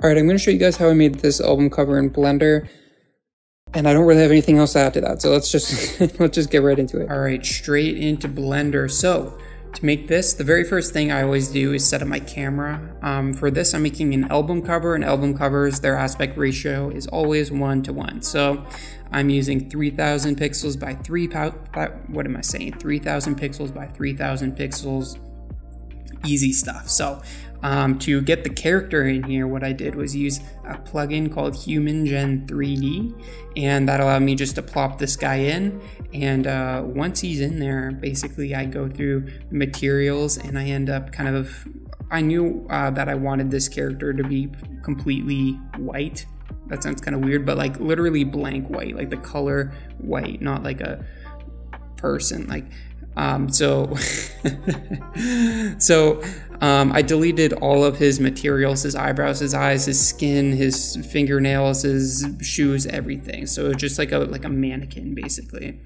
Alright, I'm going to show you guys how I made this album cover in Blender, and I don't really have anything else to add to that, so let's just let's just get right into it. Alright, straight into Blender. So, to make this, the very first thing I always do is set up my camera. For this, I'm making an album cover, and album covers, their aspect ratio is always 1:1. So, I'm using 3000 pixels by 3000 pixels by 3000 pixels. Easy stuff. So to get the character in here, what I did was use a plugin called Human Gen 3D, and that allowed me just to plop this guy in, and once he's in there, basically I go through the materials and I end up I knew that I wanted this character to be completely white. That sounds kind of weird, but like literally blank white, like the color white, not like a person, like I deleted all of his materials, his eyebrows, his eyes, his skin, his fingernails, his shoes, everything. So it was just like a mannequin basically.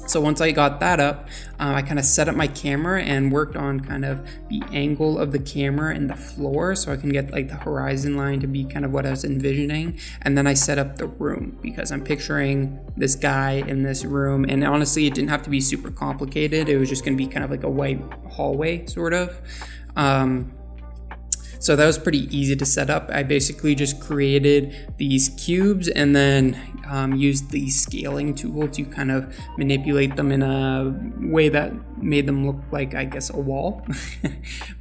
So once I got that up, I kind of set up my camera and worked on kind of the angle of the camera and the floor so I can get like the horizon line to be kind of what I was envisioning. And then I set up the room because I'm picturing this guy in this room, and honestly it didn't have to be super complicated. It was just going to be kind of like a white hallway sort of. So that was pretty easy to set up. I basically just created these cubes and then used the scaling tool to kind of manipulate them in a way that made them look like, I guess, a wall.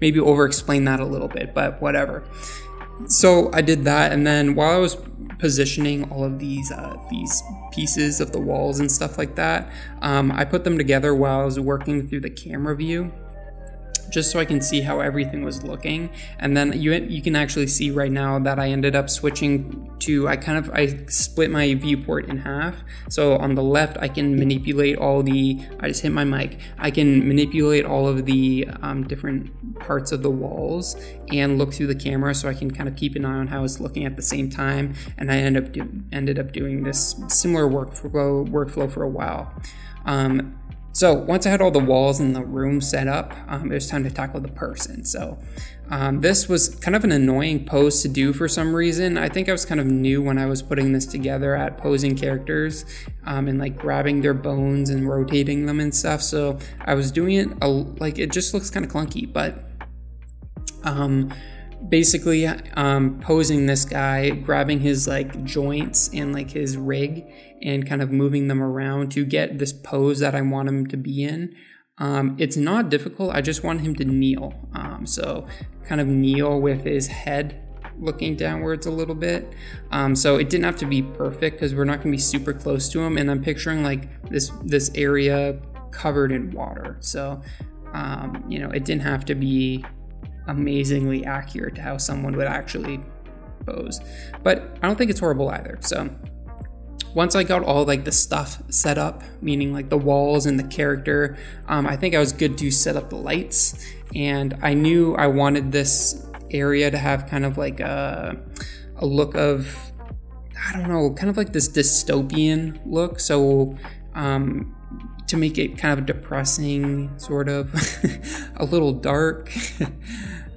Maybe over-explain that a little bit, but whatever. So I did that, and then while I was positioning all of these pieces of the walls and stuff like that, I put them together while I was working through the camera view, just so I can see how everything was looking. And then you can actually see right now that I ended up switching to, I split my viewport in half. So on the left, I can manipulate I just hit my mic. I can manipulate all of the different parts of the walls and look through the camera, so I can kind of keep an eye on how it's looking at the same time. And I ended up doing this similar workflow for a while. So once I had all the walls in the room set up, it was time to tackle the person. So this was kind of an annoying pose to do for some reason. I think I was kind of new when I was putting this together at posing characters and like grabbing their bones and rotating them and stuff. So I was doing it it just looks kind of clunky, but basically posing this guy, grabbing his like joints and like his rig and kind of moving them around to get this pose that I want him to be in. It's not difficult, I just want him to kneel. So kind of kneel with his head looking downwards a little bit. So it didn't have to be perfect because we're not going to be super close to him, and I'm picturing like this area covered in water. So you know, it didn't have to be amazingly accurate to how someone would actually pose, but I don't think it's horrible either. So once I got all like the stuff set up, meaning like the walls and the character, I think I was good to set up the lights, and I knew I wanted this area to have kind of like a look of, I don't know, kind of like this dystopian look. So to make it kind of depressing, sort of a little dark,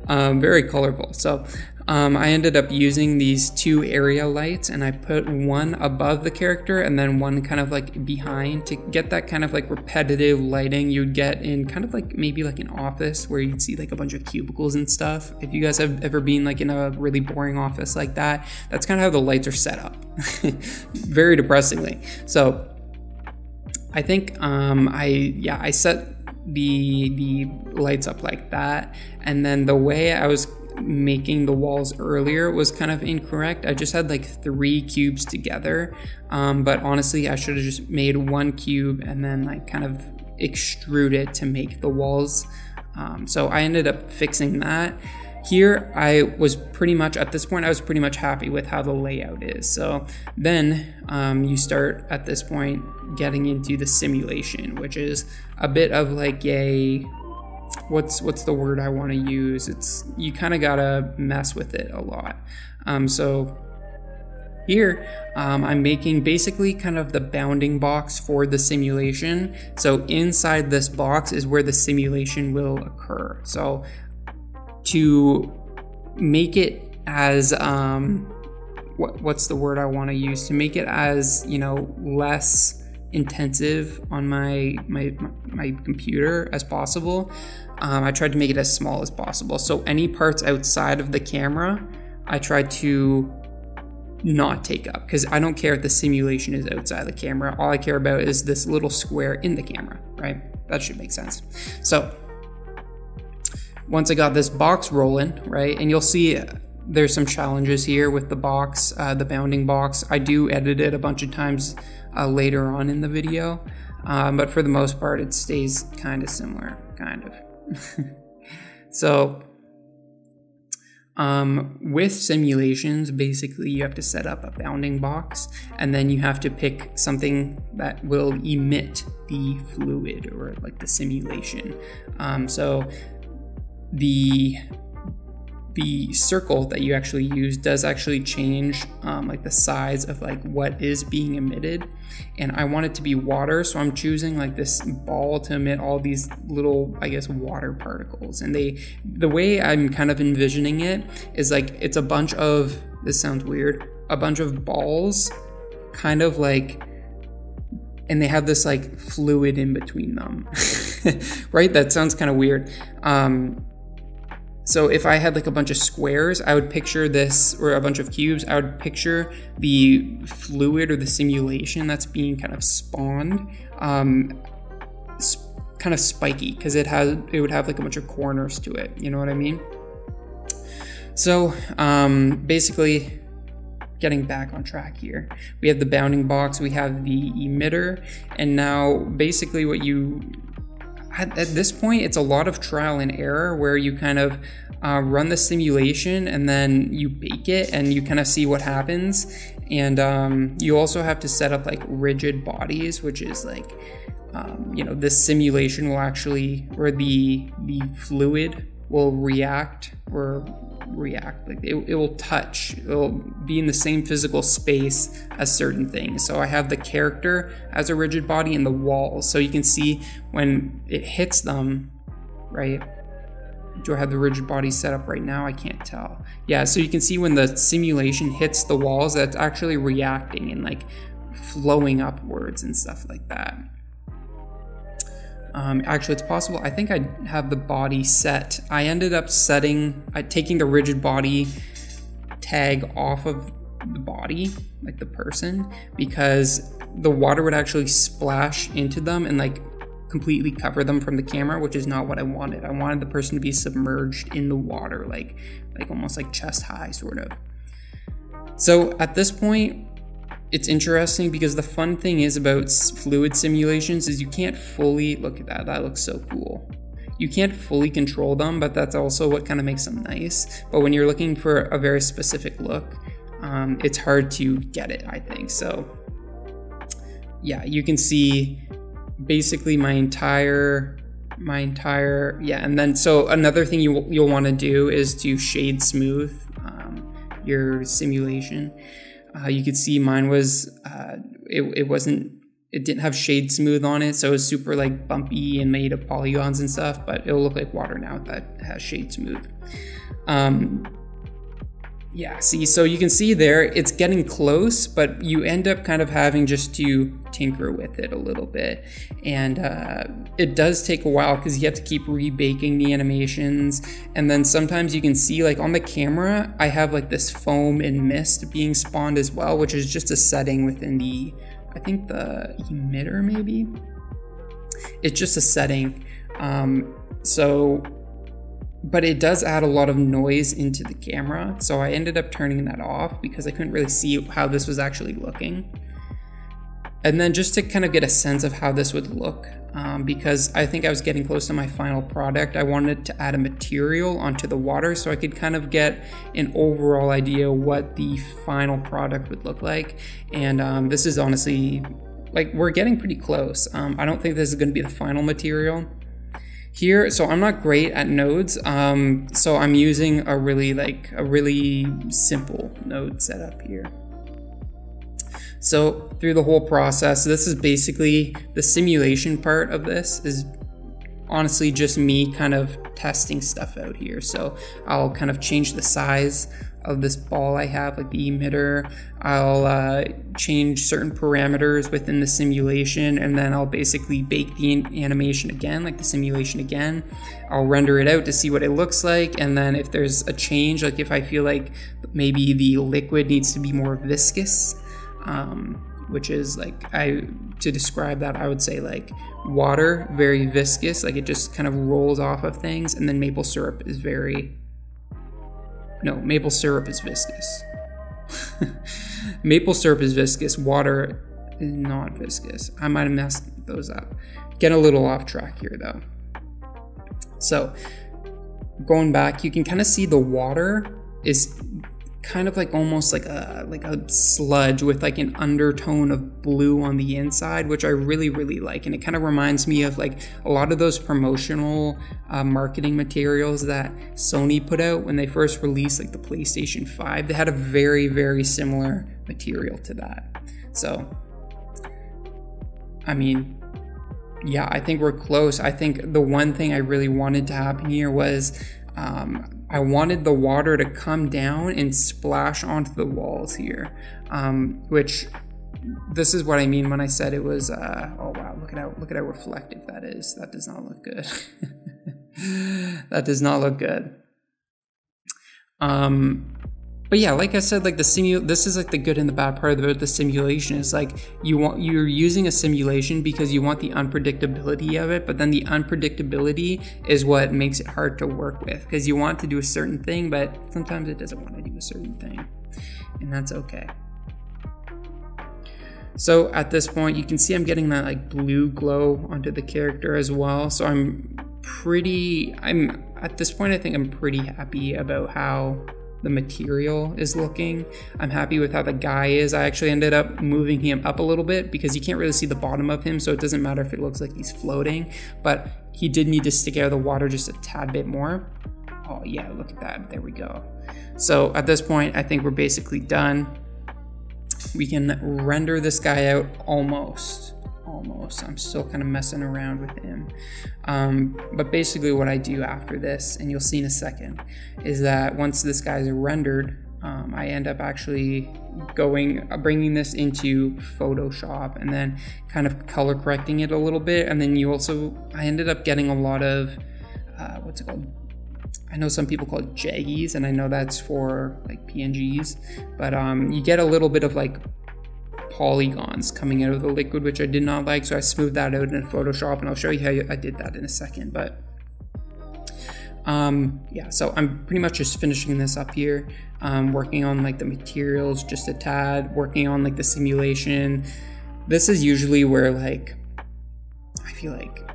very colorful. So I ended up using these two area lights, and I put one above the character and then one kind of like behind to get that kind of like repetitive lighting you'd get in kind of like maybe like an office where you'd see like a bunch of cubicles and stuff. If you guys have ever been like in a really boring office like that, that's kind of how the lights are set up. Very depressingly. So I think I set the lights up like that, and then the way I was making the walls earlier was kind of incorrect. I just had like 3 cubes together, but honestly I should have just made 1 cube and then like kind of extrude it to make the walls. So I ended up fixing that. Here I was pretty much, at this point I was pretty much happy with how the layout is. So then you start at this point getting into the simulation, which is a bit of like a, what's the word I want to use? It's, you kind of gotta mess with it a lot. So here I'm making basically kind of the bounding box for the simulation. So inside this box is where the simulation will occur. So to make it as what's the word I want to use, to make it as, you know, less intensive on my computer as possible. I tried to make it as small as possible. So any parts outside of the camera, I tried to not take up, because I don't care if the simulation is outside the camera. All I care about is this little square in the camera, right? That should make sense. So once I got this box rolling, right, and you'll see there's some challenges here with the box, the bounding box. I do edit it a bunch of times later on in the video, but for the most part it stays kind of similar, kind of. So with simulations, basically you have to set up a bounding box, and then you have to pick something that will emit the fluid, or like the simulation. So the circle that you actually use does actually change like the size of like what is being emitted, and I want it to be water, so I'm choosing like this ball to emit all these little, I guess, water particles. And the way I'm kind of envisioning it is like it's a bunch of, this sounds weird, a bunch of balls kind of like, and they have this like fluid in between them. Right? That sounds kind of weird. So if I had like a bunch of squares, I would picture this, or a bunch of cubes, I would picture the fluid or the simulation that's being kind of spawned, kind of spiky, because it would have like a bunch of corners to it, you know what I mean? So basically, getting back on track here, we have the bounding box, we have the emitter, and now basically what you, at this point, it's a lot of trial and error, where you kind of run the simulation and then you bake it and you kind of see what happens. And you also have to set up like rigid bodies, which is like, you know, this simulation will actually, or the fluid will react, like it will touch, it will be in the same physical space as certain things. So I have the character as a rigid body and the walls, so you can see when it hits them, right? Do I have the rigid body set up right now? I can't tell. Yeah, so you can see when the simulation hits the walls, that's actually reacting and like flowing upwards and stuff like that. Actually, it's possible. I think I have the body set. I ended up taking the rigid body tag off of the body, like the person, because the water would actually splash into them and like completely cover them from the camera, which is not what I wanted. I wanted the person to be submerged in the water, like almost like chest high, sort of. So at this point, it's interesting because the fun thing is about fluid simulations is you can't fully, look at that, that looks so cool. You can't fully control them, but that's also what kind of makes them nice. But when you're looking for a very specific look, it's hard to get it, I think. So yeah, you can see basically my entire, yeah. And then, so another thing you'll want to do is to shade smooth your simulation. You could see mine was, it didn't have shade smooth on it, so it was super like bumpy and made of polygons and stuff, but it'll look like water now that has shade smooth. Yeah, see, so you can see there, it's getting close, but you end up kind of having just to tinker with it a little bit. And it does take a while because you have to keep rebaking the animations. And then sometimes you can see, like on the camera, I have like this foam and mist being spawned as well, which is just a setting within the, I think the emitter maybe? It's just a setting. But it does add a lot of noise into the camera, so I ended up turning that off because I couldn't really see how this was actually looking. And then just to kind of get a sense of how this would look, because I think I was getting close to my final product, I wanted to add a material onto the water so I could kind of get an overall idea what the final product would look like. And this is honestly, like, we're getting pretty close. I don't think this is going to be the final material. Here, so I'm not great at nodes, so I'm using a really simple node setup here. So through the whole process, this is basically the simulation part of this is honestly just me kind of testing stuff out here. So I'll kind of change the size of this ball I have, like the emitter. I'll change certain parameters within the simulation, and then I'll basically bake the animation again, like the simulation again. I'll render it out to see what it looks like, and then if there's a change, like if I feel like maybe the liquid needs to be more viscous, which is like, to describe that, I would say like water, very viscous, like it just kind of rolls off of things, and then maple syrup is maple syrup is viscous. Maple syrup is viscous, water is not viscous. I might have messed those up. Get a little off track here though. So going back, you can kind of see the water is kind of like almost like a sludge with like an undertone of blue on the inside, which I really like, and it kind of reminds me of like a lot of those promotional marketing materials that Sony put out when they first released like the PlayStation 5. They had a very similar material to that. So I mean, yeah, I think we're close. I think the one thing I really wanted to happen here was I wanted the water to come down and splash onto the walls here, which this is what I mean when I said it was, oh wow, look at how reflective that is. That does not look good. That does not look good. But yeah, like I said, like this is like the good and the bad part about the simulation is like you're using a simulation because you want the unpredictability of it, but then the unpredictability is what makes it hard to work with, because you want to do a certain thing, but sometimes it doesn't want to do a certain thing, and that's okay. So at this point, you can see I'm getting that like blue glow onto the character as well. So at this point, I think I'm pretty happy about how the material is looking. I'm happy with how the guy is. I actually ended up moving him up a little bit because you can't really see the bottom of him, so it doesn't matter if it looks like he's floating, but he did need to stick out of the water just a tad bit more. Oh yeah, look at that, there we go. So at this point, I think we're basically done. We can render this guy out almost. I'm still kind of messing around with him. But basically what I do after this, and you'll see in a second, is that once this guy's rendered, I end up actually bringing this into Photoshop and then kind of color correcting it a little bit. And then I ended up getting a lot of, what's it called? I know some people call it jaggies, and I know that's for like PNGs, but you get a little bit of like polygons coming out of the liquid, which I did not like, so I smoothed that out in Photoshop, and I'll show you how I did that in a second. But yeah, so I'm pretty much just finishing this up here, working on like the materials just a tad, working on like the simulation. This is usually where like I feel like,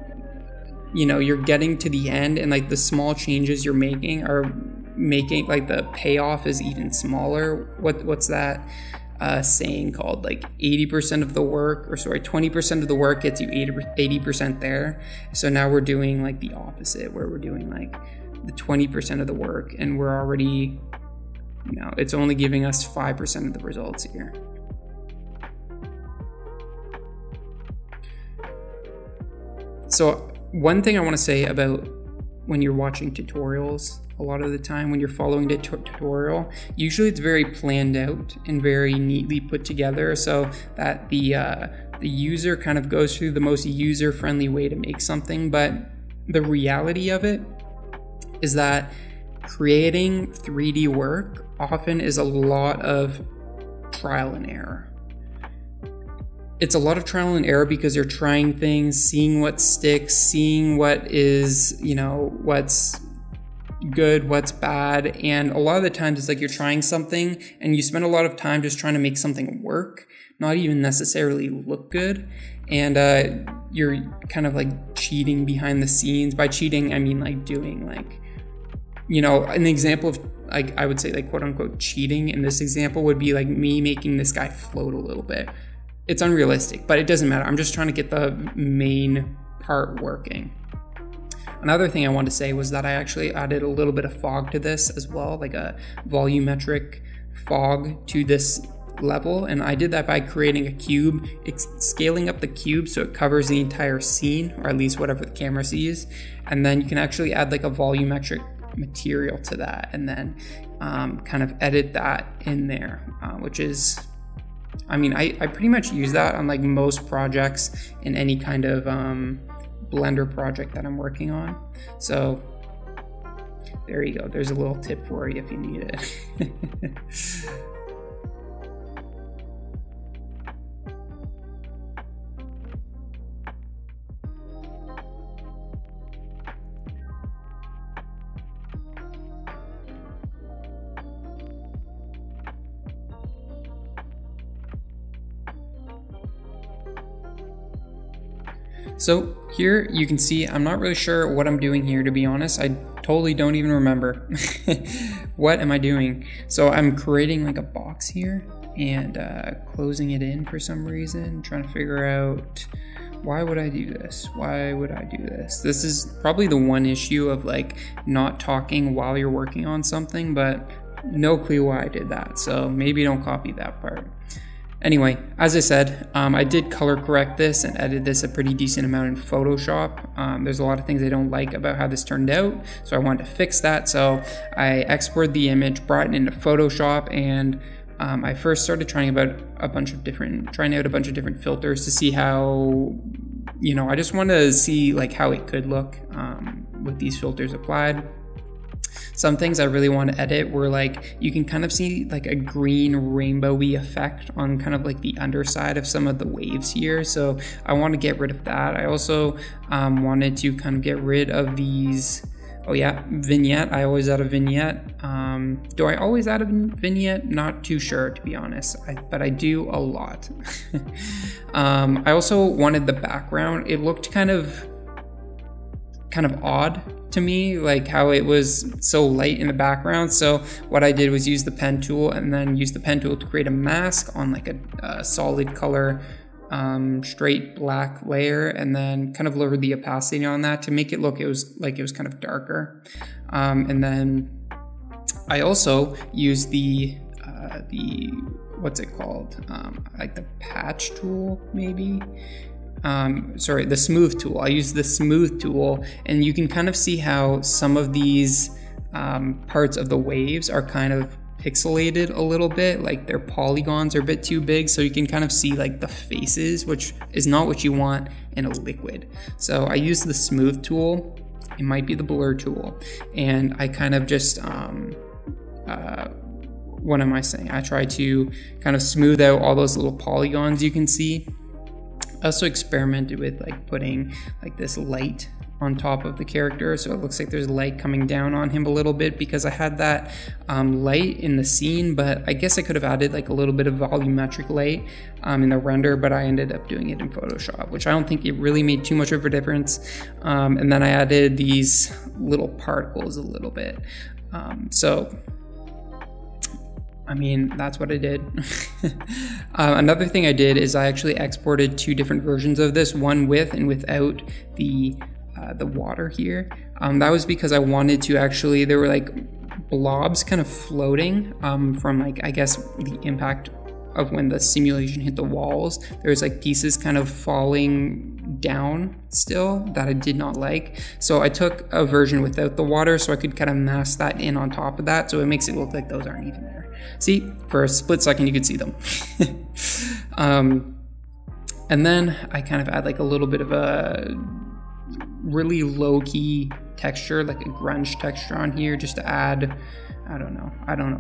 you know, you're getting to the end, and like the small changes you're making are making like the payoff is even smaller. What's that saying called? Like 80% of the work, or sorry, 20% of the work gets you 80% there. So now we're doing like the opposite, where we're doing like the 20% of the work, and we're already, you know, it's only giving us 5% of the results here. So one thing I want to say about when you're watching tutorials, a lot of the time when you're following the tutorial, usually it's very planned out and very neatly put together, so that the user kind of goes through the most user-friendly way to make something. But the reality of it is that creating 3D work often is a lot of trial and error. It's a lot of trial and error because you're trying things, seeing what sticks, seeing what is, you know, what's good, what's bad. And a lot of the times it's like you're trying something and you spend a lot of time just trying to make something work, not even necessarily look good. And you're kind of like cheating behind the scenes. By cheating, I mean like doing like, you know, an example of like, I would say like quote unquote cheating in this example would be like me making this guy float a little bit. It's unrealistic, but it doesn't matter. I'm just trying to get the main part working. Another thing I wanted to say was that I actually added a little bit of fog to this as well, like a volumetric fog to this level. And I did that by creating a cube, scaling up the cube so it covers the entire scene, or at least whatever the camera sees. And then you can actually add like a volumetric material to that, and then kind of edit that in there, which is, I mean, I pretty much use that on like most projects in any kind of Blender project that I'm working on. So there you go. There's a little tip for you if you need it. So here you can see I'm not really sure what I'm doing here, to be honest. I totally don't even remember. What am I doing? So I'm creating like a box here and closing it in for some reason, trying to figure out why would I do this? Why would I do this? This is probably the one issue of like not talking while you're working on something, but no clue why I did that. So maybe don't copy that part. Anyway, as I said, I did color correct this and edit this a pretty decent amount in Photoshop. There's a lot of things I don't like about how this turned out, so I wanted to fix that. So I exported the image, brought it into Photoshop, and I first started trying out a bunch of different filters to see how, you know, I just wanted to see like how it could look with these filters applied. Some things I really want to edit were like, you can kind of see like a green rainbowy effect on kind of like the underside of some of the waves here. So I want to get rid of that. I also wanted to kind of get rid of these, oh yeah, vignette. I always add a vignette. Do I always add a vignette? Not too sure, to be honest, but I do a lot. I also wanted the background. It looked kind of odd to me, like how it was so light in the background. So what I did was use the pen tool and then use the pen tool to create a mask on like a solid color straight black layer, and then kind of lowered the opacity on that to make it look it was kind of darker. And then I also used the what's it called, like the patch tool maybe. Sorry, the smooth tool. I use the smooth tool, and you can kind of see how some of these parts of the waves are kind of pixelated a little bit, like their polygons are a bit too big, so you can kind of see like the faces, which is not what you want in a liquid. So I use the smooth tool. It might be the blur tool, and I kind of just what am I saying? I try to kind of smooth out all those little polygons you can see. I also experimented with like putting like this light on top of the character, so it looks like there's light coming down on him a little bit, because I had that light in the scene, but I guess I could have added like a little bit of volumetric light in the render, but I ended up doing it in Photoshop, which I don't think it really made too much of a difference. And then I added these little particles a little bit. So I mean, that's what I did. Another thing I did is I actually exported two different versions of this, one with and without the water here. That was because I wanted to actually, there were like blobs kind of floating from like, I guess, the impact of when the simulation hit the walls. There's like pieces kind of falling down still that I did not like. So I took a version without the water so I could kind of mask that in on top of that, so it makes it look like those aren't even there. See, for a split second you could see them. And then I kind of add like a little bit of a really low-key texture, like a grunge texture on here, just to add, I don't know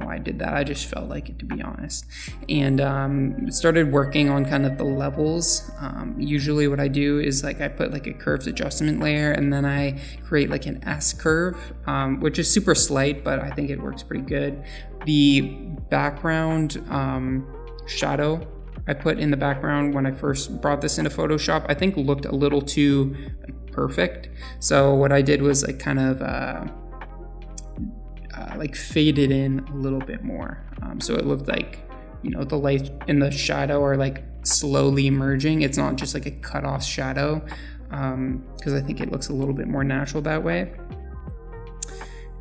why I did that. I just felt like it, to be honest. And started working on kind of the levels. Usually what I do is like I put like a curves adjustment layer, and then I create like an S curve, which is super slight, but I think it works pretty good. The background shadow I put in the background when I first brought this into Photoshop, I think looked a little too perfect. So what I did was like kind of like faded in a little bit more, so it looked like, you know, the light and the shadow are like slowly merging. It's not just like a cut off shadow, because I think it looks a little bit more natural that way.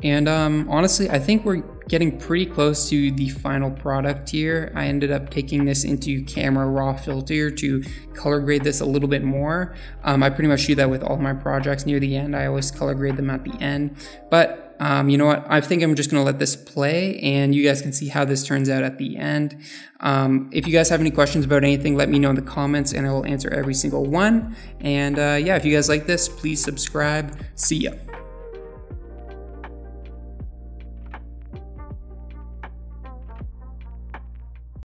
And honestly, I think we're getting pretty close to the final product here. I ended up taking this into Camera Raw Filter to color grade this a little bit more. I pretty much do that with all my projects near the end. I always color grade them at the end. But you know what? I think I'm just going to let this play and you guys can see how this turns out at the end. If you guys have any questions about anything, let me know in the comments and I will answer every single one. And yeah, if you guys like this, please subscribe. See ya.